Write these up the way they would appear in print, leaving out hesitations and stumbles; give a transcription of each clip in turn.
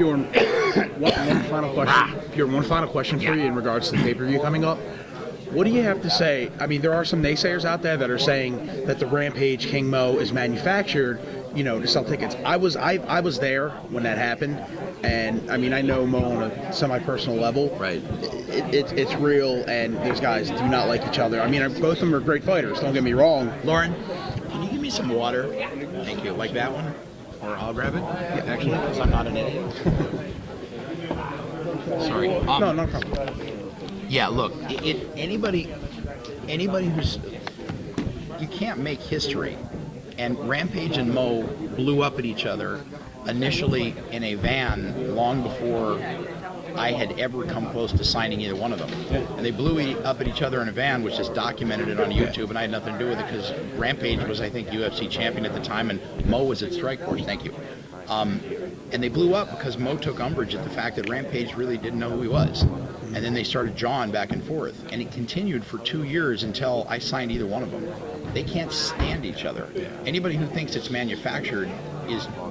Bjorn, one final question. Bjorn, one final question for you in regards to the pay-per-view coming up. What do you have to say? I mean, there are some naysayers out there that are saying that the Rampage King Mo is manufactured, you know, to sell tickets. I was there when that happened, and I mean, I know Mo on a semi-personal level. Right. It's real, and those guys do not like each other. I mean, both of them are great fighters. Don't get me wrong. Lauren, can you give me some water? Thank you. Like that one? Or I'll grab it? Yeah, actually, because I'm not an idiot. Sorry. No problem. Yeah, look, anybody who's, you can't make history, and Rampage and Mo blew up at each other initially in a van long before I had ever come close to signing either one of them. And they blew up at each other in a van, which just documented it on YouTube, and I had nothing to do with it because Rampage was, I think, UFC champion at the time, and Mo was at Strikeforce. Thank you. And they blew up because Mo took umbrage at the fact that Rampage really didn't know who he was. And then they started jawing back and forth. And it continued for 2 years until I signed either one of them. They can't stand each other. Anybody who thinks it's manufactured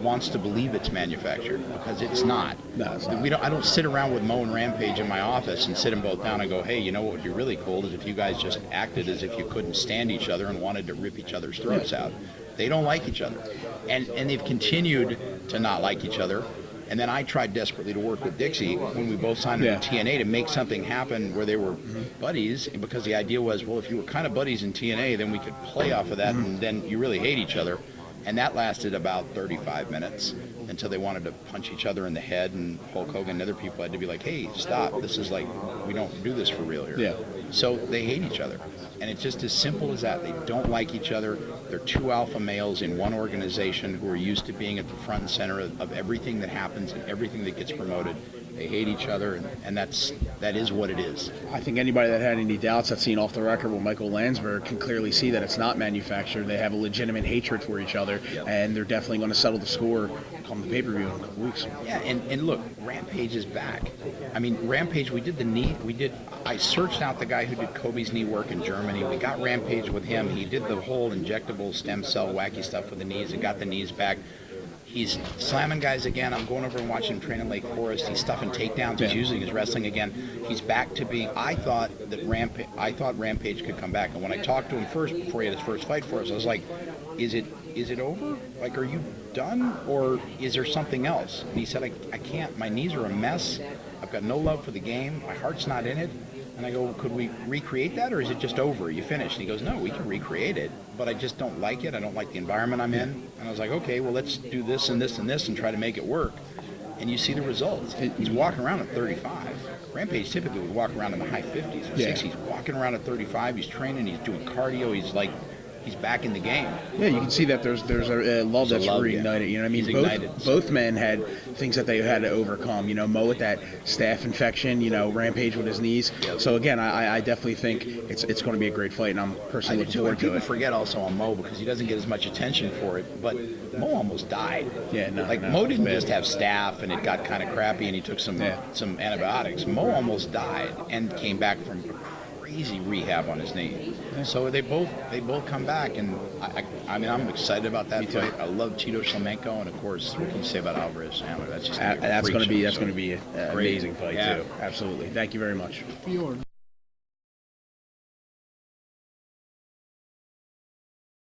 wants to believe it's manufactured, because it's not. No, it's not. I don't sit around with Mo and Rampage in my office and sit them both down and go, hey, you know what would be really cool is if you guys just acted as if you couldn't stand each other and wanted to rip each other's throats out. They don't like each other. And they've continued to not like each other. And then I tried desperately to work with Dixie when we both signed in TNA to make something happen where they were buddies, because the idea was, well, if you were kind of buddies in TNA, then we could play off of that, and then you really hate each other. And that lasted about 35 minutes until they wanted to punch each other in the head, and Hulk Hogan and other people had to be like, hey, stop. This is like, we don't do this for real here. Yeah. So they hate each other. And it's just as simple as that. They don't like each other. They're two alpha males in one organization who are used to being at the front and center of everything that happens and everything that gets promoted. They hate each other, and that is what it is. I think anybody that had any doubts that's seen Off the Record with Michael Landsberg can clearly see that it's not manufactured. They have a legitimate hatred for each other, and they're definitely going to settle the score come the pay-per-view in a couple weeks. Yeah, and look, Rampage is back. I mean, Rampage, we did the knee. I searched out the guy who did Kobe's knee work in Germany. We got Rampage with him. He did the whole injectable stem cell wacky stuff with the knees and got the knees back. He's slamming guys again. I'm going over and watching him train in Lake Forest. He's stuffing takedowns. He's using his wrestling again. He's back to being. I thought Rampage could come back. And when I talked to him first, before he had his first fight for us, I was like, "Is it over? Like, are you done, or is there something else?" And he said, "I can't. My knees are a mess. I've got no love for the game. My heart's not in it." And I go, "Could we recreate that, or is it just over? Are you finished?" And he goes, "No, we can recreate it, but I just don't like it. I don't like the environment I'm in." And I was like, "Okay, well, let's do this and this and this and try to make it work." And you see the results. He's walking around at 35. Rampage typically would walk around in the high 50s or 60s. He's walking around at 35. He's training. He's doing cardio. He's back in the game. Yeah, you can see that there's a love that's reignited. You know what I mean? Both men had things that they had to overcome. You know, Mo with that staph infection. You know, Rampage with his knees. So again, I definitely think it's going to be a great fight, and I'm personally looking forward to it. People forget also on Mo because he doesn't get as much attention for it, but Mo almost died. Yeah, Mo didn't just have staph and it got kind of crappy and he took some antibiotics. Mo almost died and came back from crazy rehab on his knee. So they both come back, and I mean, I'm excited about that fight. I love Tito Shlemenko, and of course, what can you say about Alvarez Handler? That's just going to be an amazing fight too. Absolutely. Thank you very much.